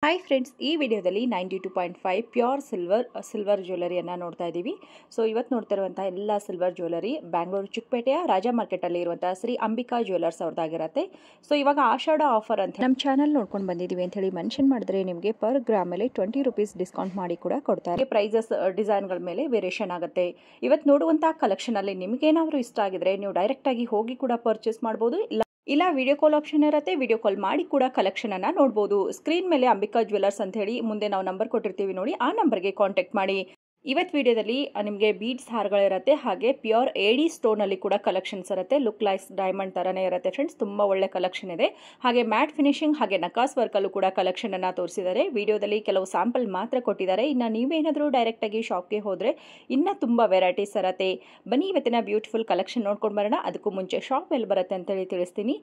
Hi friends, ಈ ವಿಡಿಯೋದಲ್ಲಿ 92.5 pure silver ಜ್ಯುವೆಲರಿಯನ್ನು ನೋಡ್ತಾ ಇದ್ದೀವಿ. ಸೊ ಇವತ್ತು ನೋಡ್ತಾ ಇರುವಂಥ ಎಲ್ಲ ಸಿಲ್ವರ್ ಜ್ಯುವೆಲರಿ ಬ್ಯಾಂಗ್ಳೂರು ಚಿಕ್ಕಪೇಟೆಯ ರಾಜಾ ಮಾರ್ಕೆಟಲ್ಲಿ ಇರುವಂಥ ಶ್ರೀ ಅಂಬಿಕಾ ಜ್ಯುವೆಲರ್ಸ್ ಅವ್ರದ್ದಾಗಿರುತ್ತೆ. ಸೊ ಇವಾಗ ಆಷಾಢ ಆಫರ್ ಅಂತ ನಮ್ಮ ಚಾನಲ್ ನೋಡ್ಕೊಂಡು ಬಂದಿದ್ದೀವಿ ಅಂತ ಹೇಳಿ ಮೆನ್ಷನ್ ಮಾಡಿದ್ರೆ ನಿಮಗೆ ಪರ್ ಗ್ರಾಮ್ ಮೇಲೆ 20 ರೂಪೀಸ್ ಡಿಸ್ಕೌಂಟ್ ಮಾಡಿ ಕೂಡ ಕೊಡ್ತಾರೆ. ಪ್ರೈಸಸ್ ಡಿಸೈನ್ಗಳ ಮೇಲೆ ವೇರಿಯೇಷನ್ ಆಗುತ್ತೆ. ಇವತ್ತು ನೋಡುವಂಥ ಕಲೆಕ್ಷನಲ್ಲಿ ನಿಮಗೇನಾದರೂ ಇಷ್ಟ ಆಗಿದ್ರೆ ನೀವು ಡೈರೆಕ್ಟಾಗಿ ಹೋಗಿ ಕೂಡ ಪರ್ಚೇಸ್ ಮಾಡ್ಬೋದು. ಇಲ್ಲ ವಿಡಿಯೋ ಕಾಲ್ ಆಪ್ಷನ್ ಇರುತ್ತೆ, ವಿಡಿಯೋ ಕಾಲ್ ಮಾಡಿ ಕೂಡ ಕಲೆಕ್ಷನ್ ಅನ್ನ ನೋಡಬಹುದು. ಸ್ಕ್ರೀನ್ ಮೇಲೆ ಅಂಬಿಕಾ ಜ್ಯುವೆಲರ್ಸ್ ಅಂತ ಹೇಳಿ ಮುಂದೆ ನಾವು ನಂಬರ್ ಕೊಟ್ಟಿರ್ತೀವಿ ನೋಡಿ, ಆ ನಂಬರ್ಗೆ ಕಾಂಟ್ಯಾಕ್ಟ್ ಮಾಡಿ. ಇವತ್ತು ವಿಡಿಯೋದಲ್ಲಿ ನಿಮಗೆ ಬೀಡ್ಸ್ ಹಾರಗಳಿರುತ್ತೆ, ಹಾಗೆ ಪ್ಯೂರ್ ಏಡಿ ಸ್ಟೋನ್ ಅಲ್ಲಿ ಕೂಡ ಕಲೆಕ್ಷನ್ಸ್ ಇರುತ್ತೆ. ಲುಕ್ ಲೈಕ್ಸ್ ಡೈಮಂಡ್ ತರನೇ ಇರುತ್ತೆ ಫ್ರೆಂಡ್ಸ್, ತುಂಬಾ ಒಳ್ಳೆ ಕಲೆಕ್ಷನ್ ಇದೆ. ಹಾಗೆ ಮ್ಯಾಟ್ ಫಿನಿಶಿಂಗ್ ಹಾಗೆ ನಕಾಸ್ ವರ್ಕ್ ಅಲ್ಲೂ ಕೂಡ ಕಲೆಕ್ಷನ್ ಅನ್ನ ತೋರಿಸಿದ್ದಾರೆ. ವಿಡಿಯೋದಲ್ಲಿ ಕೆಲವು ಸ್ಯಾಂಪಲ್ ಮಾತ್ರ ಕೊಟ್ಟಿದ್ದಾರೆ. ಇನ್ನು ನೀವೇನಾದರೂ ಡೈರೆಕ್ಟ್ ಆಗಿ ಶಾಪ್ಗೆ ಹೋದ್ರೆ ಇನ್ನ ತುಂಬಾ ವೆರೈಟೀಸ್ ಇರುತ್ತೆ. ಬನ್ನಿ ಇವತ್ತಿನ ಬ್ಯೂಟಿಫುಲ್ ಕಲೆಕ್ಷನ್ ನೋಡ್ಕೊಂಡು ಬರೋಣ. ಅದಕ್ಕೂ ಮುಂಚೆ ಶಾಪ್ ಎಲ್ಲಿ ಬರುತ್ತೆ ಅಂತ ಹೇಳಿ ತಿಳಿಸ್ತೀನಿ.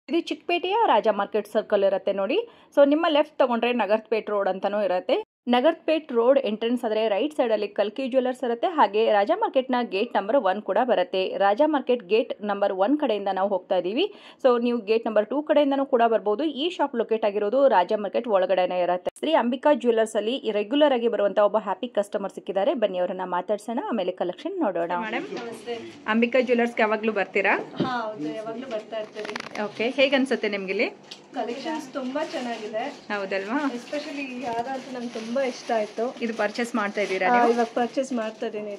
ಇದು ಚಿಕ್ಕಪೇಟೆಯ ರಾಜಾ ಮಾರ್ಕೆಟ್ ಸರ್ಕಲ್ ಇರುತ್ತೆ ನೋಡಿ. ಸೊ ನಿಮ್ಮ ಲೆಫ್ಟ್ ತಗೊಂಡ್ರೆ ನಗರ್ಪೇಟ್ ರೋಡ್ ಅಂತಾನೂ ಇರುತ್ತೆ. ನಗರ್ಪೇಟ್ ರೋಡ್ ಎಂಟ್ರೆನ್ಸ್ ಆದರೆ ರೈಟ್ ಸೈಡ್ ಅಲ್ಲಿ ಕಲ್ಕಿ ಜ್ಯುವೆಲರ್ಸ್ ಇರುತ್ತೆ. ಹಾಗೆ ರಾಜಾ ಮಾರ್ಕೆಟ್ ನ ಗೇಟ್ ನಂಬರ್ 1 ಕೂಡ ಬರುತ್ತೆ. ರಾಜಾ ಮಾರ್ಕೆಟ್ ಗೇಟ್ ನಂಬರ್ 1 ಕಡೆಯಿಂದ ನಾವು ಹೋಗ್ತಾ ಇದೀವಿ. ಸೊ ನೀವು ಗೇಟ್ ನಂಬರ್ 2 ಕಡೆಯಿಂದನೂ ಕೂಡ ಬರ್ಬೋದು. ಈ ಶಾಪ್ ಲೊಕೇಟ್ ಆಗಿರೋದು ರಾಜಾ ಮಾರ್ಕೆಟ್ ಒಳಗಡೆನೇ ಇರುತ್ತೆ. ಶ್ರೀ ಅಂಬಿಕಾ ಜ್ಯುವೆಲರ್ಸ್ ಅಲ್ಲಿ ರೆಗ್ಯುಲರ್ ಆಗಿ ಬರುವಂತ ಒಬ್ಬ ಹ್ಯಾಪಿ ಕಸ್ಟಮರ್ ಸಿಕ್ಕಿದ್ದಾರೆ. ಬನ್ನಿ ಅವರನ್ನ ಮಾತಾಡ್ಸೋಣ, ಆಮೇಲೆ ಕಲೆಕ್ಷನ್ ನೋಡೋಣ. ಮೇಡಮ್ ಅಂಬಿಕಾ ಜ್ಯುವೆಲರ್ಸ್ ಯಾವಾಗ್ಲೂ ಬರ್ತೀರಾ? ಯಾವಾಗ್ಲೂ ಬರ್ತಾ ಇರ್ತೀವಿ. ಓಕೆ, ಹೇಗೆ ಅನ್ಸುತ್ತೆ ನಿಮ್ಗೆ ಇಲ್ಲಿ? ಕಲೆಕ್ಷನ್ಸ್ ತುಂಬಾ ಚೆನ್ನಾಗಿದೆ. ಹೌದಲ್ವಾ? ಎಸ್ಪೆಷಲಿ ಯಾರಂತ ನಂಗೆ ತುಂಬಾ ಇಷ್ಟ ಆಯ್ತು. ಇದು ಪರ್ಚೇಸ್ ಮಾಡ್ತಾ ಇದ್ದೀರಾ? ಇವಾಗ ಪರ್ಚೇಸ್ ಮಾಡ್ತಾ ಇದೀನಿ.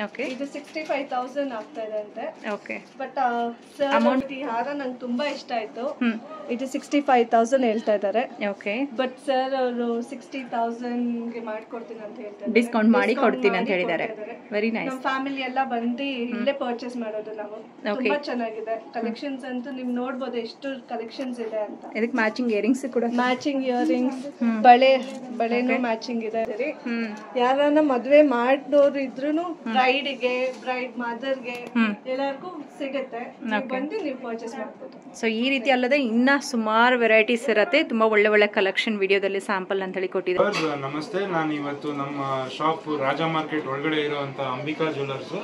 ಓಕೆ, ಇದು 65,000 ಆಗ್ತಾ ಇದೆ ಅಂತೆ. ಓಕೆ, ಬಟ್ ಅಮೌಂಟ್ ಈ ಹಾರ ನಂಗೆ ತುಂಬಾ ಇಷ್ಟ ಆಯ್ತು. ಇದು 65,000 ಹೇಳ್ತಾ ಇದ್ದಾರೆ. ಓಕೆ, ಬಟ್ ಸರ್ ಅವರು 60,000 ಗೆ ಮಾಡ್ಕೊಡ್ತೀನಿ ಅಂತ ಹೇಳ್ತಾರೆ. ಡಿಸ್ಕೌಂಟ್ ಮಾಡಿ ಕೊಡ್ತೀನಿ ಅಂತ ಹೇಳಿದ್ದಾರೆ. Very nice. ನಮ್ಮ ಫ್ಯಾಮಿಲಿ ಎಲ್ಲ ಬಂದು ಇಲ್ಲೇ ಪರ್ಚೇಸ್ ಮಾಡೋದು ನಾವು. ತುಂಬಾ ಚೆನ್ನಾಗಿದೆ ಕಲೆಕ್ಷನ್ಸ್ ಅಂತೂ. ನೀವು ನೋಡ್ಬೋದು ಎಷ್ಟು ಕಲೆಕ್ಷನ್ಸ್ ಇದೆ ಅಂತ. ಇದಕ್ಕೆ ಮ್ಯಾಚಿಂಗ್ ಇಯರಿಂಗ್ಸ್ ಕೂಡ, ಮ್ಯಾಚಿಂಗ್ ಇಯರಿಂಗ್ಸ್, ಬಳೆನೂ ಮ್ಯಾಚಿಂಗ್ ಇದೆ. ಯಾರನ್ನ ಮದ್ವೆ ಮಾಡೋರು ಇದ್ರೂ ಬ್ರೈಡ್ಗೆ, ಬ್ರೈಡ್ ಮದರ್ಗೆ ಎಲ್ಲರಿಗೂ ಸಿಗುತ್ತೆ. ಬಂದು ನೀವು ಪರ್ಚೇಸ್ ಮಾಡ್ಬೋದು. ಸೊ ಈ ರೀತಿ ಅಲ್ಲದೆ ಇನ್ನ ಸುಮಾರು ವೆರೈಟೀಸ್ ಇರುತ್ತೆ. ತುಂಬಾ ಒಳ್ಳೆ ಒಳ್ಳೆ ಕಲೆಕ್ಷನ್ ವಿಡಿಯೋದಲ್ಲಿ ಸ್ಯಾಂಪಲ್ ಅಂತ ಹೇಳಿ ಕೊಟ್ಟಿದ್ದಾರೆ. ನಮಸ್ತೆ, ನಾನು ಇವತ್ತು ನಮ್ಮ ಶಾಪ್ ರಾಜಾ ಮಾರ್ಕೆಟ್ ಒಳಗಡೆ ಇರುವಂತ ಅಂಬಿಕಾ ಜ್ಯುವೆಲರ್ಸ್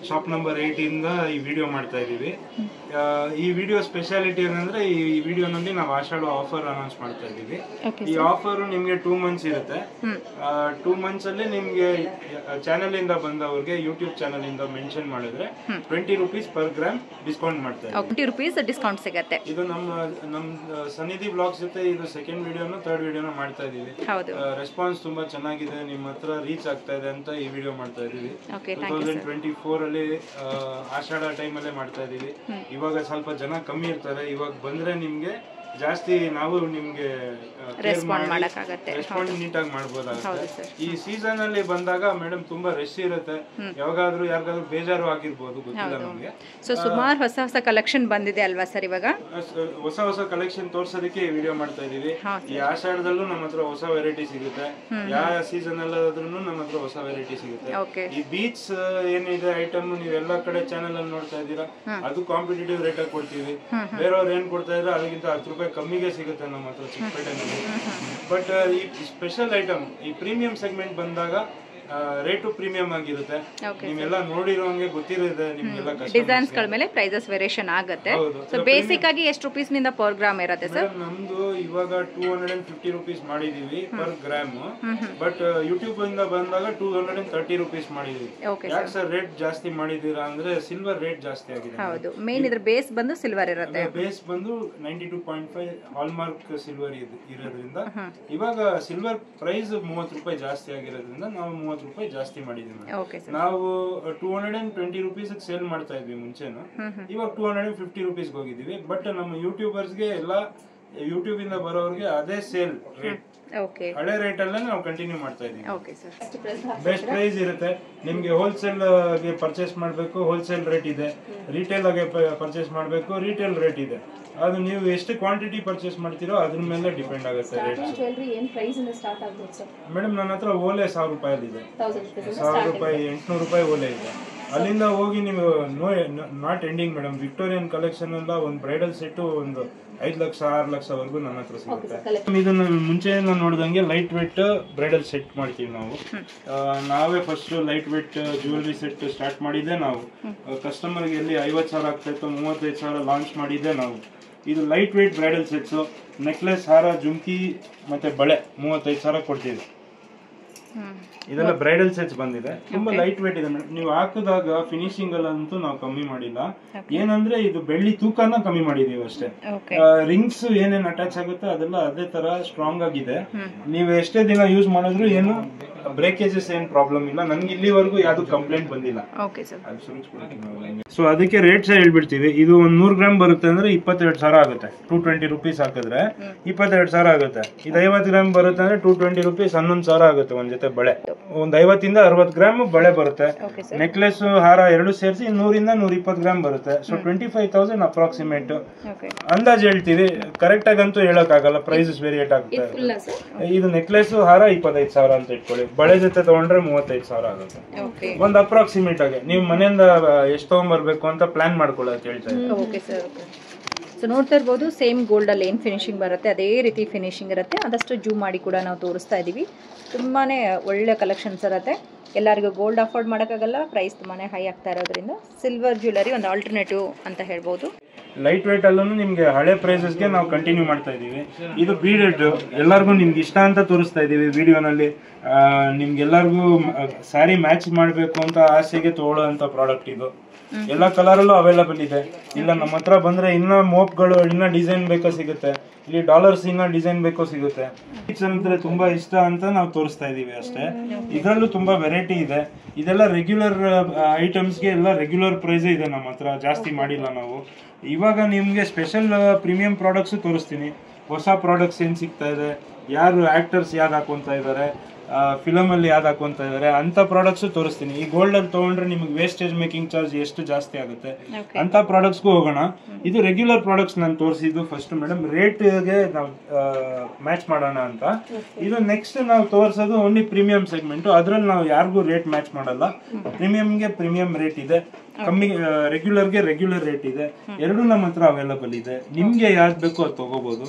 ಶಾಪ್ ನಂಬರ್ 8 ಇಂದ ಈ ವಿಡಿಯೋ ಮಾಡ್ತಾ ಇದೀವಿ. ಈ ವಿಡಿಯೋ ಸ್ಪೆಷಾಲಿಟಿ ಏನಂದ್ರೆ ಈ ವಿಡಿಯೋನಲ್ಲಿ ನಾವು ಆಷಾಢ ಆಫರ್ ಅನೌನ್ಸ್ ಮಾಡ್ತಾ ಇದೀವಿ. ಈ ಆಫರ್ ನಿಮ್ಗೆ 2 ಮಂತ್ಸ್ ಇರುತ್ತೆ. 2 ಮಂತ್ಸ್ ಅಲ್ಲಿ ನಿಮ್ಗೆ ಚಾನೆಲ್ ಇಂದ ಬಂದವ್ರಿಗೆ ಯೂಟ್ಯೂಬ್ ಚಾನೆಲ್ ಇಂದ ಮೆನ್ಷನ್ ಮಾಡಿದ್ರೆ 20 ರೂಪೀಸ್ ಪರ್ ಗ್ರಾಮ್ ಡಿಸ್ಕೌಂಟ್ ಮಾಡ್ತಾ ಇದ್ದೀವಿ. 20 ರೂಪೀಸ್ ಡಿಸ್ಕೌಂಟ್ ಸಿಗುತ್ತೆ. ಇದು ನಮ್ಮ ಸನ್ನಿಧಿ ಬ್ಲಾಗ್ಸ್ ಜೊತೆ ಇದು ಸೆಕೆಂಡ್ ವಿಡಿಯೋನ ಥರ್ಡ್ ವಿಡಿಯೋನ ಮಾಡ್ತಾ ಇದೀವಿ. ರೆಸ್ಪಾನ್ಸ್ ತುಂಬಾ ಚೆನ್ನಾಗಿದೆ, ನಿಮ್ಮ ಹತ್ರ ರೀಚ್ ಆಗ್ತಾ ಇದೆ ಅಂತ ಈ ವಿಡಿಯೋ ಮಾಡ್ತಾ ಇದೀವಿ. 2024 ಅಲ್ಲಿ ಆಷಾಢ ಟೈಮ್ ಅಲ್ಲೇ ಮಾಡ್ತಾ ಇದೀವಿ. ಇವಾಗ ಸ್ವಲ್ಪ ಜನ ಕಮ್ಮಿ ಇರ್ತಾರೆ. ಇವಾಗ ಬಂದ್ರೆ ನಿಮ್ಗೆ ಜಾಸ್ತಿ ನಾವು ನಿಮ್ಗೆ ರೆಸ್ಪಾಂಡ್ ನೀಟಾಗಿ ಮಾಡ್ಬೋದಾಗುತ್ತೆ. ಈ ಸೀಸನ್ ಅಲ್ಲಿ ಬಂದಾಗ ಮೇಡಮ್ ತುಂಬಾ ರಶ್ ಇರುತ್ತೆ. ಯಾರಿಗಾದ್ರೂ ಬೇಜಾರು ಆಗಿರ್ಬೋದು, ಗೊತ್ತಿಲ್ಲ ನಮ್ಗೆ. ಸೊ ಸುಮಾರು ಹೊಸ ಕಲೆಕ್ಷನ್ ಬಂದಿದೆ ಅಲ್ವಾ ಸರ್? ಇವಾಗ ಹೊಸ ಕಲೆಕ್ಷನ್ ತೋರ್ಸೋದಕ್ಕೆ ವಿಡಿಯೋ ಮಾಡ್ತಾ ಇದೀವಿ. ಈ ಆಷಾಢದಲ್ಲೂ ನಮ್ಮ ಹತ್ರ ಹೊಸ ವೆರೈಟಿ ಸಿಗುತ್ತೆ. ಯಾವ ಸೀಸನ್ ಅಲ್ಲಾದ್ರೂ ನಮ್ಮ ಹತ್ರ ಹೊಸ ವೆರೈಟಿ ಸಿಗುತ್ತೆ. ಈ ಬೀಚ್ ಏನಿದೆ ಐಟಮ್ ನೀವೆಲ್ಲಾ ಕಡೆ ಚಾನೆಲ್ ಅಲ್ಲಿ ನೋಡ್ತಾ ಇದ್ದೀರಾ, ಅದು ಕಾಂಪಿಟೇಟಿವ್ ರೇಟ್ ಅಲ್ಲಿ ಕೊಡ್ತೀವಿ. ಬೇರೆಯವ್ರು ಏನ್ ಕೊಡ್ತಾ ಇದ್ರೆ ಅದಕ್ಕಿಂತ 10 ರೂಪಾಯಿ ಕಮ್ಮಿಗೆ ಸಿಗುತ್ತೆ ನಮ್ಮ ಹತ್ರ ಚಿಕ್ಕಪೇಟೆನಲ್ಲಿ. ಬಟ್ ಈ ಸ್ಪೆಷಲ್ ಐಟಮ್ ಈ ಪ್ರೀಮಿಯಂ ಸೆಗ್ಮೆಂಟ್ ಬಂದಾಗ ರೇಟು ಪ್ರೀಮಿಯಂ ಆಗಿರುತ್ತೆ. ನೀವೆಲ್ಲ ನೋಡಿರೋಂಗೆ ಗೊತ್ತಿರುತ್ತೆ ನಿಮ್ಗೆಲ್ಲ. ಡಿಸೈನ್ಸ್ ಗಳ ಮೇಲೆ ಪ್ರೈಸಸ್ ವೇರಿಯೇಷನ್ ಆಗುತ್ತೆ. ಸೊ ಬೇಸಿಕ್ ಆಗಿ ಎಷ್ಟು ರೂಪೀಸ್ ನಿಂದ ಪರ್ ಗ್ರಾಮ್ ಇರುತ್ತೆ ಸರ್? ನಮ್ದು ಇವಾಗ 250 ರೂಪೀಸ್ ಮಾಡಿದೀವಿ ಪರ್ ಗ್ರಾಮ್. ಬಟ್ ಯೂಟ್ಯೂಬ್ ಇಂದ ಬಂದಾಗ 230 ರೂಪೀಸ್ ಮಾಡಿದೀವಿ. ಯಾಕೆ ಸರ್ ರೇಟ್ ಜಾಸ್ತಿ ಮಾಡಿದೀರಾ ಅಂದ್ರೆ ಸಿಲ್ವರ್ ರೇಟ್ ಜಾಸ್ತಿ ಆಗಿದೆ. ಹೌದು, ಮೇನ್ ಇದ್ರ ಬೇಸ್ ಬಂದು ಸಿಲ್ವರ್ ಇರುತ್ತೆ. ಬೇಸ್ ಬಂದು 92.5 ಹಾಲ್ಮಾರ್ಕ್ ಸಿಲ್ವರ್ ಇರೋದ್ರಿಂದ ಇವಾಗ ಸಿಲ್ವರ್ ಪ್ರೈಸ್ 30 ರೂಪಾಯಿ ಜಾಸ್ತಿ ಆಗಿರೋದ್ರಿಂದ ನಾವು 30 ರೂಪಾಯಿ ಜಾಸ್ತಿ ಮಾಡಿದೀವಿ. ನಾವು 220 ರೂಪೀಸ್ ಸೇಲ್ ಮಾಡ್ತಾ ಇದ್ವಿ ಮುಂಚೆನು. ಇವಾಗ 250 ರೂಪೀಸ್ ಹೋಗಿದೀವಿ. ಬಟ್ ನಮ್ಮ ಯೂಟ್ಯೂಬರ್ಸ್ಗೆ ಎಲ್ಲ ಯೂಟ್ಯೂಬ್ ಇಂದ ಬರೋರಿಗೆ ಅದೇ ಸೇಲ್ ರೇಟ್, ಹಳೆ ರೇಟ್ ಅಲ್ಲೇ ನಾವು ಕಂಟಿನ್ಯೂ ಮಾಡ್ತಾ ಇದೀವಿ. ಬೆಸ್ಟ್ ಪ್ರೈಸ್ ಇರುತ್ತೆ. ನಿಮ್ಗೆ ಹೋಲ್ಸೇಲ್ ಗೆ ಪರ್ಚೇಸ್ ಮಾಡಬೇಕು, ಹೋಲ್ಸೇಲ್ ರೇಟ್ ಇದೆ. ರಿಟೇಲ್ ಆಗಿ ಪರ್ಚೇಸ್ ಮಾಡಬೇಕು, ರಿಟೇಲ್ ರೇಟ್ ಇದೆ. ಅದು ನೀವು ಎಷ್ಟು ಕ್ವಾಂಟಿಟಿ ಪರ್ಚೇಸ್ ಮಾಡ್ತೀರೋ ಅದ್ರ ಮೇಲೆ ಡಿಪೆಂಡ್ ಆಗುತ್ತೆ ರೇಟ್. ಮೇಡಮ್ ನನ್ನ ಹತ್ರ ಓಲೆ 1000 ರೂಪಾಯಿ ಇದೆ, 1000 ರೂಪಾಯಿ, 800 ರೂಪಾಯಿ ಓಲೆ ಇದೆ. ಅಲ್ಲಿಂದ ಹೋಗಿ ನೀವು not ending madam. Victorian collection ಎಲ್ಲ ಒಂದು ಬ್ರೈಡಲ್ ಸೆಟ್ ಒಂದು 5 ಲಕ್ಷ 6 ಲಕ್ಷವರೆಗೂ ನನ್ನ ಹತ್ರ ಸಿಗುತ್ತೆ. ಇದನ್ನ ಮುಂಚೆಯಿಂದ ನೋಡಿದಂಗೆ ಲೈಟ್ ವೇಟ್ ಬ್ರೈಡಲ್ ಸೆಟ್ ಮಾಡ್ತೀವಿ ನಾವು. ನಾವೇ first light weight jewellery set start ಮಾಡಿದ್ದೆ ನಾವು. ಕಸ್ಟಮರ್ಗೆ ಎಲ್ಲಿ 50,000 ಆಗ್ತಾ ಇತ್ತು, 35,000 ಲಾಂಚ್ ಮಾಡಿದ್ದೆ ನಾವು. ಇದು light weight bridal sets, necklace, ಹಾರ, ಜುಮ್ಕಿ ಮತ್ತೆ ಬಳೆ 35,000 ಕೊಡ್ತೀವಿ. ಇದೆಲ್ಲ ಬ್ರೈಡಲ್ ಸೆಟ್ಸ್ ಬಂದಿದೆ, ತುಂಬಾ ಲೈಟ್ ವೇಟ್ ಇದೆ ಮೇಡಮ್. ನೀವು ಹಾಕಿದಾಗ ಫಿನಿಶಿಂಗ್ ಅಲ್ಲಂತೂ ನಾವು ಕಮ್ಮಿ ಮಾಡಿಲ್ಲ. ಏನಂದ್ರೆ ಇದು ಬೆಳ್ಳಿ ತೂಕನ ಕಮ್ಮಿ ಮಾಡಿದೀವಿ ಅಷ್ಟೇ. ರಿಂಗ್ಸ್ ಏನೇನ್ ಅಟ್ಯಾಚ್ ಆಗುತ್ತೆ ಅದೆಲ್ಲ ಅದೇ ತರ ಸ್ಟ್ರಾಂಗ್ ಆಗಿದೆ. ನೀವು ಎಷ್ಟೇ ದಿನ ಯೂಸ್ ಮಾಡಿದ್ರು ಏನು ಬ್ರೇಕೇಜಸ್ ಏನ್ ಪ್ರಾಬ್ಲಮ್ ಇಲ್ಲ. ನನ್ಗೆ ಇಲ್ಲಿವರೆಗೂ ಯಾವ್ದು ಕಂಪ್ಲೇಂಟ್ ಬಂದಿಲ್ಲ. ಸೊ ಅದಕ್ಕೆ ರೇಟ್ಸ್ ಹೇಳ್ಬಿಡ್ತೀವಿ. ಇದು 100 ಗ್ರಾಮ್ ಬರುತ್ತೆ ಅಂದ್ರೆ 22,000 ಆಗುತ್ತೆ. 220 ರೂಪೀಸ್ ಹಾಕಿದ್ರೆ 22,000 ಆಗುತ್ತೆ. ಇದು 50 ಗ್ರಾಮ್ ಬರುತ್ತೆ ಅಂದ್ರೆ 220 ರೂಪೀಸ್ 11,000 ಆಗುತ್ತೆ ಒಂದ್ ಜೊತೆ ಬಳೆ. ಒಂದ್ 50 ಇಂದ 60 ಗ್ರಾಮ್ ಬಳೆ ಬರುತ್ತೆ. ನೆಕ್ಲೆಸ್, ಹಾರ ಎರಡು ಸೇರಿಸಿ 100 ಇಂದ 120 ಗ್ರಾಮ್ ಬರುತ್ತೆ. ಸೊ 25,000 ಅಪ್ರಾಕ್ಸಿಮೇಟ್ ಅಂದಾಜ್ ಹೇಳ್ತೀವಿ. ಕರೆಕ್ಟ್ ಆಗಂತೂ ಹೇಳಕ್ ಆಗಲ್ಲ, ಪ್ರೈಸಸ್ ವೇರಿಯೇಟ್ ಆಗುತ್ತೆ. ಇದು ನೆಕ್ಲೆಸ್, ಹಾರ 25,000 ಅಂತ ಇಟ್ಕೊಳ್ಳಿ. ಬಳೆ ಜೊತೆ ತಗೊಂಡ್ರೆ 35,000 ಆಗುತ್ತೆ. ಒಂದ್ ಅಪ್ರಾಕ್ಸಿಮೇಟ್ ಆಗಿ ನೀವು ಮನೆಯಿಂದ ಎಷ್ಟು ತಗೊಂಡ್ಬರ್ಬೇಕು ಅಂತ ಪ್ಲಾನ್ ಮಾಡ್ಕೊಳ್ಳೋದು ಹೇಳ್ತಾರೆ. ಸೊ ನೋಡ್ತಾ ಇರ್ಬೋದು, ಸೇಮ್ ಗೋಲ್ಡ್ ಅಲ್ಲಿ ಏನು ಫಿನಿಶಿಂಗ್ ಬರುತ್ತೆ ಅದೇ ರೀತಿ ಫಿನಿಶಿಂಗ್ ಇರುತ್ತೆ. ಆದಷ್ಟು ಜೂಮ್ ಮಾಡಿ ಕೂಡ ನಾವು ತೋರಿಸ್ತಾ ಇದ್ದೀವಿ. ತುಂಬಾ ಒಳ್ಳೆ ಕಲೆಕ್ಷನ್ಸ್ ಇರುತ್ತೆ. ಎಲ್ಲರಿಗೂ ಗೋಲ್ಡ್ ಅಫೋರ್ಡ್ ಮಾಡೋಕ್ಕಾಗಲ್ಲ, ಪ್ರೈಸ್ ತುಂಬಾ ಹೈ ಆಗ್ತಾ ಇರೋದ್ರಿಂದ ಸಿಲ್ವರ್ ಜ್ಯುವೆಲರಿ ಒಂದು ಆಲ್ಟರ್ನೇಟಿವ್ ಅಂತ ಹೇಳ್ಬೋದು. ಲೈಟ್ ವೇಟ್ ಅಲ್ಲೂ ನಿಮ್ಗೆ ಹಳೆ ಪ್ರೈಸಸ್ಗೆ ನಾವು ಕಂಟಿನ್ಯೂ ಮಾಡ್ತಾ ಇದೀವಿ. ಇದು ಬೀಡೆಡ್ ಎಲ್ಲರಿಗೂ ನಿಮ್ಗೆ ಇಷ್ಟ ಅಂತ ತೋರಿಸ್ತಾ ಇದೀವಿ ವಿಡಿಯೋನಲ್ಲಿ. ನಿಮ್ಗೆಲ್ಲರಿಗೂ ಸ್ಯಾರಿ ಮ್ಯಾಚ್ ಮಾಡಬೇಕು ಅಂತ ಆಸೆಗೆ ತಗೊಳ್ಳೋ ಅಂತ ಪ್ರಾಡಕ್ಟ್ ಇದು. ಎಲ್ಲ ಕಲರಲ್ಲೂ ಅವೈಲಬಲ್ ಇದೆ. ಇಲ್ಲ ನಮ್ಮ ಹತ್ರ ಬಂದ್ರೆ ಇನ್ನ ಮೋಪ್ಗಳು, ಇನ್ನ ಡಿಸೈನ್ ಬೇಕೋ ಸಿಗುತ್ತೆ. ಇಲ್ಲಿ ಡಾಲರ್ಸ್ ಇನ್ನ ಡಿಸೈನ್ ಬೇಕೋ ಸಿಗುತ್ತೆ. ಅಂದ್ರೆ ತುಂಬಾ ಇಷ್ಟ ಅಂತ ನಾವು ತೋರಿಸ್ತಾ ಇದೀವಿ ಅಷ್ಟೇ. ಇದರಲ್ಲೂ ತುಂಬಾ ವೆರೈಟಿ ಇದೆ. ಇದೆಲ್ಲ ರೆಗ್ಯುಲರ್ ಐಟಮ್ಸ್ಗೆ ಎಲ್ಲ ರೆಗ್ಯುಲರ್ ಪ್ರೈಸ್ ಇದೆ ನಮ್ಮ ಹತ್ರ, ಜಾಸ್ತಿ ಮಾಡಿಲ್ಲ ನಾವು. ಇವಾಗ ನಿಮ್ಗೆ ಸ್ಪೆಷಲ್ ಪ್ರೀಮಿಯಂ ಪ್ರಾಡಕ್ಟ್ಸ್ ತೋರಿಸ್ತೀನಿ. ಹೊಸ ಪ್ರಾಡಕ್ಟ್ಸ್ ಏನ್ ಸಿಗ್ತಾ ಇದೆ, ಯಾರು ಆಕ್ಟರ್ಸ್ ಯಾವ್ದು ಹಾಕೊಂತ ಇದಾರೆ, ಫಿಲಮ್ ಅಲ್ಲಿ ಯಾವ್ದು ಹಾಕೊಂತ ಇದಾರೆ ಅಂತ ಪ್ರಾಡಕ್ಟ್ಸ್ ತೋರಿಸ್ತೀನಿ. ಈ ಗೋಲ್ಡ್ ಅಲ್ಲಿ ತಗೊಂಡ್ರೆ ನಿಮ್ಗೆ ವೇಸ್ಟೇಜ್ ಮೇಕಿಂಗ್ ಚಾರ್ಜ್ ಎಷ್ಟು ಜಾಸ್ತಿ ಆಗುತ್ತೆ ಅಂತ ಪ್ರಾಡಕ್ಟ್ಸ್ಗೂ ಹೋಗೋಣ. ಇದು ರೆಗ್ಯುಲರ್ ಪ್ರಾಡಕ್ಟ್ಸ್ ನಾನು ತೋರಿಸಿದ್ದು ಫಸ್ಟ್ ಮೇಡಮ್. ರೇಟ್ಗೆ ನಾವು ಮ್ಯಾಚ್ ಮಾಡೋಣ ಅಂತ. ಇದು ನೆಕ್ಸ್ಟ್ ನಾವು ತೋರಿಸೋದು ಓನ್ಲಿ ಪ್ರೀಮಿಯಂ ಸೆಗ್ಮೆಂಟ್. ಅದ್ರಲ್ಲಿ ನಾವು ಯಾರಿಗೂ ರೇಟ್ ಮ್ಯಾಚ್ ಮಾಡಲ್ಲ. ಪ್ರೀಮಿಯಂಗೆ ಪ್ರೀಮಿಯಂ ರೇಟ್ ಇದೆ, ಕಮ್ಮಿ ರೆಗ್ಯುಲರ್ಗೆ ರೆಗ್ಯುಲರ್ ರೇಟ್ ಇದೆ. ಎರಡೂ ನಮ್ಮ ಹತ್ರ ಅವೈಲಬಲ್ ಇದೆ. ನಿಮ್ಗೆ ಯಾವ್ದು ಬೇಕೋ ಅದು ತಗೋಬಹುದು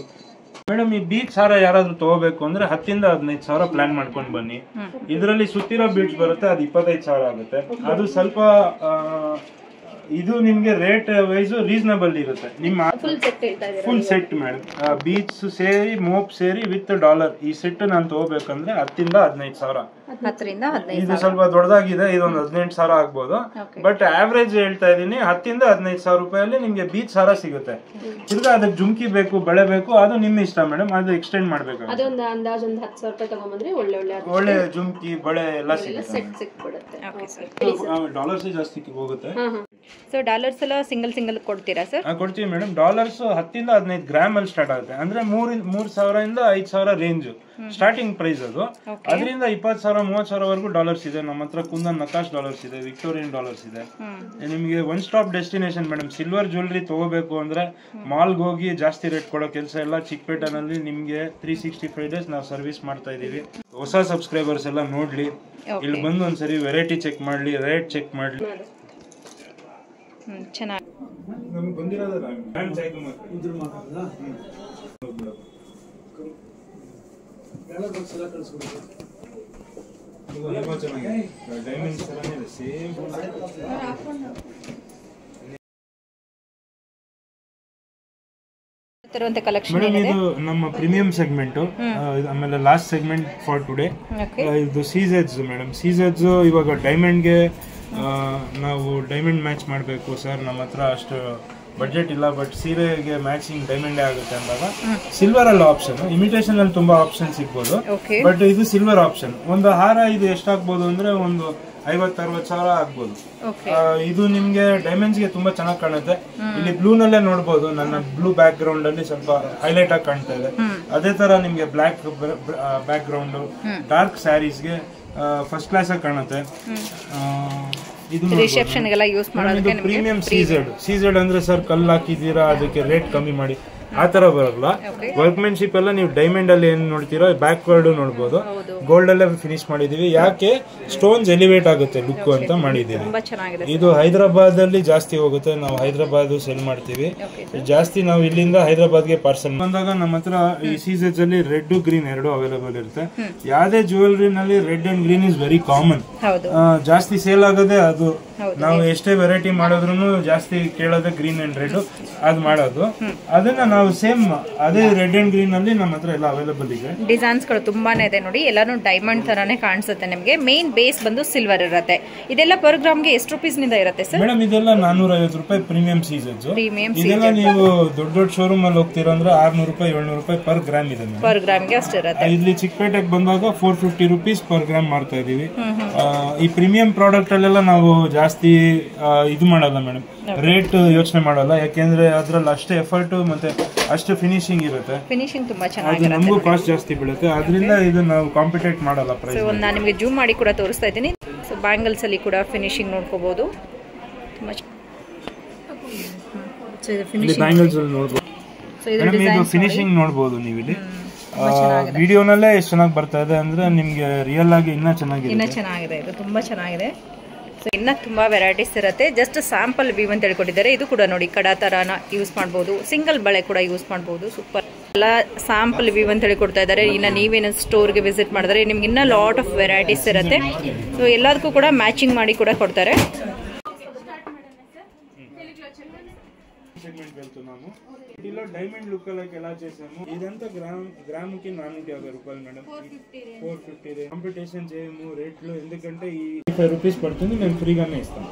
ಮೇಡಮ್. ಈ ಬೀಚ್ ಹಾರ ಯಾರಾದ್ರೂ ತಗೋಬೇಕು ಅಂದ್ರೆ 10 ಇಂದ 15,000 ಪ್ಲಾನ್ ಮಾಡ್ಕೊಂಡು ಬನ್ನಿ. ಇದರಲ್ಲಿ ಸುತ್ತಿರೋ ಬೀಚ್ ಬರುತ್ತೆ, ಅದು 25,000 ಆಗುತ್ತೆ. ಅದು ಸ್ವಲ್ಪ ಇದು ನಿಮ್ಗೆ ರೇಟ್ ವೈಸ್ ರೀಸನಬಲ್ ಇರುತ್ತೆ. ನಿಮ್ಮ ಫುಲ್ ಸೆಟ್ ಮೇಡಮ್, ಬೀಚ್ ಸೇರಿ ಮೋಪ್ ಸೇರಿ ವಿತ್ ಡಾಲರ್ ಈ ಸೆಟ್ ನಾನು ತಗೋಬೇಕಂದ್ರೆ 10 ಇಂದ 15,000. ಇದು ಸ್ವಲ್ಪ ದೊಡ್ಡದಾಗಿದೆ, ಇದೊಂದು 18,000 ಆಗ್ಬೋದು. ಬಟ್ ಆವರೇಜ್ ಹೇಳ್ತಾ ಇದೀನಿ, 10 ಇಂದ 15,000 ರೂಪಾಯಲ್ಲಿ ನಿಮ್ಗೆ ಬೀಚ್ ಹಾರ ಸಿಗುತ್ತೆ. ತಿರ್ಗಾ ಅದಕ್ಕೆ ಜುಮ್ಕಿ ಬೇಕು, ಬಳೆ ಬೇಕು, ಅದು ನಿಮ್ಮ ಇಷ್ಟ ಮೇಡಮ್. ಅದು ಎಕ್ಸ್ಟೆಂಡ್ ಮಾಡ್ಬೇಕು. ಒಳ್ಳೆ ಜುಮ್ಕಿ, ಬಳೆ ಎಲ್ಲ ಸಿಗುತ್ತೆ. ಡಾಲರ್ಸ್ ಜಾಸ್ತಿ ಹೋಗುತ್ತೆ. ಸೊ ಡಾಲರ್ಸ್ ಎಲ್ಲ ಸಿಂಗಲ್ ಕೊಡ್ತೀರಾ ಸರ್? ಕೊಡ್ತೀವಿ ಮೇಡಮ್. ಡಾಲರ್ಸ್ 10 ಇಂದ 15 ಗ್ರಾಮ್ ಅಲ್ಲಿ ಸ್ಟಾರ್ಟ್ ಆಗುತ್ತೆ. ಅಂದ್ರೆ 3,000 ಇಂದ 5,000 ರೇಂಜ್ ಸ್ಟಾರ್ಟಿಂಗ್ ಪ್ರೈಸ್. ಅದು ಅದರಿಂದ 20,000 30,000 ವರೆಗೂ ಡಾಲರ್ಸ್ ಇದೆ ನಮ್ಮ ಹತ್ರ. ಕುಂದನ್ ನಕಾಶ್ ಡಾಲರ್ಸ್ ಇದೆ, ವಿಕ್ಟೋರಿಯನ್ ಡಾಲರ್ಸ್ ಇದೆ. ನಿಮಗೆ one stop destination madam. Silver jewellery ತಗೋಬೇಕು ಅಂದ್ರೆ ಮಾಲ್ಗೆ ಹೋಗಿ ಜಾಸ್ತಿ ರೇಟ್ ಕೊಡೋ ಕೆಲಸ ಎಲ್ಲ. ಚಿಕ್ಕಪೇಟೆನಲ್ಲಿ ನಿಮ್ಗೆ 365 ಡೇಸ್ ನಾವು ಸರ್ವಿಸ್ ಮಾಡ್ತಾ ಇದೀವಿ. ಹೊಸ ಸಬ್ಸ್ಕ್ರೈಬರ್ಸ್ ಎಲ್ಲ ನೋಡ್ಲಿ, ಇಲ್ಲಿ ಬಂದು ಒಂದ್ಸರಿ ವೆರೈಟಿ ಚೆಕ್ ಮಾಡ್ಲಿ, ರೇಟ್ ಚೆಕ್ ಮಾಡ್ಲಿ. ಚೆನ್ನಾಗಿ ನಮ್ಗೆ ಬಂದಿರೋದಲ್ಲ ಇದು ನಮ್ಮ ಪ್ರೀಮಿಯಂ ಸೆಗ್ಮೆಂಟ್. ಆಮೇಲೆ ಲಾಸ್ಟ್ ಸೆಗ್ಮೆಂಟ್ ಫಾರ್ ಟುಡೇ ಇದು ಸೀಸೆಡ್ಸ್ ಮೇಡಮ್. ಸೀಸೆಡ್ಸ್ ಇವಾಗ ಡೈಮಂಡ್ಗೆ ನಾವು ಡೈಮಂಡ್ ಮ್ಯಾಚ್ ಮಾಡಬೇಕು ಸರ್, ನಮ್ಮ ಹತ್ರ ಅಷ್ಟು ಬಡ್ಜೆಟ್ ಇಲ್ಲ, ಬಟ್ ಸೀರೆಗೆ ಮ್ಯಾಚಿಂಗ್ ಡೈಮಂಡೇ ಆಗುತ್ತೆ ಅಂದಾಗ ಸಿಲ್ವರ್ ಅಲ್ಲಿ ಆಪ್ಷನ್. ಇಮಿಟೇಷನ್ ಅಲ್ಲಿ ತುಂಬಾ ಆಪ್ಷನ್ ಸಿಗ್ಬೋದು, ಬಟ್ ಇದು ಸಿಲ್ವರ್ ಆಪ್ಷನ್. ಒಂದು ಹಾರ ಇದು ಎಷ್ಟಾಗ್ಬೋದು ಅಂದ್ರೆ ಒಂದು 50-60,000 ಆಗ್ಬೋದು. ಇದು ನಿಮ್ಗೆ ಡೈಮಂಡ್ಸ್ ಗೆ ತುಂಬಾ ಚೆನ್ನಾಗಿ ಕಾಣುತ್ತೆ. ಇಲ್ಲಿ ಬ್ಲೂ ನಲ್ಲೇ ನೋಡ್ಬೋದು, ನನ್ನ ಬ್ಲೂ ಬ್ಯಾಕ್ ಗ್ರೌಂಡ್ ಅಲ್ಲಿ ಸ್ವಲ್ಪ ಹೈಲೈಟ್ ಆಗಿ ಕಾಣ್ತಾ ಇದೆ. ಅದೇ ತರ ನಿಮ್ಗೆ ಬ್ಲಾಕ್ ಬ್ಯಾಕ್ ಗ್ರೌಂಡ್ ಡಾರ್ಕ್ ಸ್ಯಾರೀಸ್ಗೆ ಫಸ್ಟ್ ಕ್ಲಾಸ್ ಆಗಿ ಕಾಣುತ್ತೆ. ಇದು ಪ್ರೀಮಿಯಂ ಸೀಸೆಡ್ ಅಂದ್ರೆ ಸರ್ ಕಲ್ಲು ಹಾಕಿದೀರಾ ಅದಕ್ಕೆ ರೇಟ್ ಕಮ್ಮಿ ಮಾಡಿ ಆ ತರ ಬರಲ್ಲ. ವರ್ಕ್ಮೆನ್ಶಿಪ್ ಎಲ್ಲ ನೀವು ಡೈಮಂಡ್ ಅಲ್ಲಿ ಏನ್ ನೋಡ್ತೀರೋ ಬ್ಯಾಕ್ ವರ್ಡ್ ನೋಡ್ಬೋದು. ಗೋಲ್ಡ್ ಅಲ್ಲೇ ಫಿನಿಶ್ ಮಾಡಿದೀವಿ. ಯಾಕೆ ಸ್ಟೋನ್ಸ್ ಎಲಿವೇಟ್ ಆಗುತ್ತೆ ಲುಕ್ ಅಂತ ಮಾಡಿದೀವಿ. ಇದು ಹೈದರಾಬಾದ್ ಅಲ್ಲಿ ಜಾಸ್ತಿ ಹೋಗುತ್ತೆ, ನಾವು ಹೈದರಾಬಾದ್ ಸೆಲ್ ಮಾಡ್ತೀವಿ ಜಾಸ್ತಿ. ನಾವು ಇಲ್ಲಿಂದ ಹೈದರಾಬಾದ್ಗೆ ಪಾರ್ಸಲ್ ಬಂದಾಗ ನಮ್ಮ ಹತ್ರ ಈ ಸೀಸನ್ಸ್ ಅಲ್ಲಿ ರೆಡ್ ಗ್ರೀನ್ ಎರಡು ಅವೈಲೇಬಲ್ ಇರುತ್ತೆ. ಯಾವ್ದೇ ಜ್ಯುವೆಲರಿ ನಲ್ಲಿ red and green is very common. ಜಾಸ್ತಿ ಸೇಲ್ ಆಗೋದೇ ಅದು. ನಾವು ಎಷ್ಟೇ ವೆರೈಟಿ ಮಾಡಿದ್ರು ಜಾಸ್ತಿ ಕೇಳೋದೇ ಗ್ರೀನ್ ಅಂಡ್ ರೆಡ್. ಅದು ಮಾಡೋದು. ಅದನ್ನ ನಾವು ಸೇಮ್ ಅದೇ ರೆಡ್ ಅಂಡ್ ಗ್ರೀನ್ ಅಲ್ಲಿ ನಮ್ಮ ಹತ್ರ ಎಲ್ಲ ಅವೈಲೇಬಲ್ ಇದೆ. ಡಿಸೈನ್ಸ್ ಗಳು ತುಂಬಾನೇ ಇದೆ ನೋಡಿ, ಎಲ್ಲಾನು ಡೈಮಂಡ್ ತರಾನೇ ಕಾಣಿಸುತ್ತೆ ನಿಮಗೆ. ಮೇನ್ ಬೇಸ್ ಬಂದು ಸಿಲ್ವರ್ ಇರುತ್ತೆ. ಇದೆಲ್ಲ ಪರ್ ಗ್ರಾಮ್ಗೆ ಎಷ್ಟು ರುಪೀಸ್ ನಿಂದ ಇರುತ್ತೆ ಸರ್? ಮೇಡಮ್ ಇದೆಲ್ಲ 450 ರೂಪಾಯಿ ಪ್ರೀಮಿಯಂ ಸೀಸನ್ಸ್. ಇದೆಲ್ಲ ನೀವು ದೊಡ್ಡ ಶೋರೂಮ್ ಅಲ್ಲಿ ಹೋಗ್ತೀರಾ ಅಂದ್ರೆ 600 ರೂಪಾಯಿ 700 ರೂಪಾಯಿ ಪರ್ ಗ್ರಾಮ್ ಇದೆ. ಪರ್ ಗ್ರಾಮ್ಗೆ ಅಷ್ಟೇ ಇರುತ್ತೆ. ಇಲ್ಲಿ ಚಿಕ್ಕಪೇಟೆಗೆ ಬಂದಾಗ 450 ರೂಪೀಸ್ ಪರ್ ಗ್ರಾಮ್ ಮಾಡ್ತಾ ಇದೀವಿ. ಈ ಪ್ರೀಮಿಯಂ ಪ್ರಾಡಕ್ಟ್ ಅಲ್ಲೆಲ್ಲ ನಾವು ಜಾಸ್ತಿ ಇದು ಮಾಡಲ್ಲ ಮೇಡಮ್, ರೇಟ್ ಯೋಚನೆ ಮಾಡಲ್ಲ. ಯಾಕೆಂದ್ರೆ ಅದ್ರಲ್ಲಿ ಅಷ್ಟೇ ಎಫರ್ಟ್ ಮತ್ತೆ ಅಷ್ಟು ಫಿನಿಶಿಂಗ್ ಇರುತ್ತೆ. ಫಿನಿಶಿಂಗ್ ತುಂಬಾ ಚೆನ್ನಾಗಿರುತ್ತೆ, ನಮಗೂ ಕಾಸ್ಟ್ ಜಾಸ್ತಿ ಬೀಳುತ್ತೆ. ಅದರಿಂದ ಇದು ನಾವು ಕಾಂಪಿಟೇಟ್ ಮಾಡಲ್ಲ ಪ್ರೈಸ್. ಸೊ ನಾನು ನಿಮಗೆ ಜೂಮ್ ಮಾಡಿ ಕೂಡ ತೋರಿಸ್ತಾ ಇದ್ದೀನಿ. ಸೊ ಬ್ಯಾಂಗಲ್ಸ್ ಅಲ್ಲಿ ಕೂಡ ಫಿನಿಶಿಂಗ್ ನೋಡ್ಕೋಬಹುದು. ತುಂಬಾ ಬ್ಯಾಂಗಲ್ಸ್ ಅಲ್ಲಿ ನೋಡಬಹುದು. ಇದು ಫಿನಿಶಿಂಗ್ ನೋಡಬಹುದು ನೀವು ಇಲ್ಲಿ. ವಿಡಿಯೋನಲ್ಲೇ ಎಷ್ಟು ಚೆನ್ನಾಗಿ ಬರ್ತಾ ಇದೆ ಅಂದ್ರೆ ನಿಮ್ಗೆ ರಿಯಲ್ ಆಗಿ ಇನ್ನೂ ಚೆನ್ನಾಗಿದೆ. ಇದು ತುಂಬಾ ಚೆನ್ನಾಗಿದೆ. ಸೊ ಇನ್ನ ತುಂಬಾ ವೆರೈಟೀಸ್ ಇರುತ್ತೆ. ಜಸ್ಟ್ ಸ್ಯಾಂಪಲ್ ವೀವ್ ಅಂತ ಹೇಳ್ಕೊಟ್ಟಿದ್ದಾರೆ. ಇದು ಕೂಡ ನೋಡಿ ಕಡಾ ತರಾನ ಯೂಸ್ ಮಾಡ್ಬೋದು, ಸಿಂಗಲ್ ಬಳೆ ಕೂಡ ಯೂಸ್ ಮಾಡ್ಬೋದು. ಸೂಪರ್ ಎಲ್ಲ ಸ್ಯಾಂಪಲ್ ವೀವ್ ಅಂತ ಹೇಳಿ ಕೊಡ್ತಾ ಇದ್ದಾರೆ. ಇನ್ನು ನೀವೇನ ಸ್ಟೋರ್ಗೆ ವಿಸಿಟ್ ಮಾಡಿದ್ರೆ ನಿಮ್ಗೆ ಇನ್ನ ಲಾಟ್ ಆಫ್ ವೆರೈಟೀಸ್ ಇರುತ್ತೆ. ಸೊ ಎಲ್ಲದಕ್ಕೂ ಕೂಡ ಮ್ಯಾಚಿಂಗ್ ಮಾಡಿ ಕೂಡ ಕೊಡ್ತಾರೆ. డైమండ్ లుక్ లైక్ ఎలా చేసాము ఇదంతా గ్రాముకి 450 రూపాయలు మేడం. 450 కాంపిటీషన్ చేయము రేట్లో, ఎందుకంటే ఈ 5 రూపీస్ పడుతుంది, మేము ఫ్రీగానే ఇస్తాం.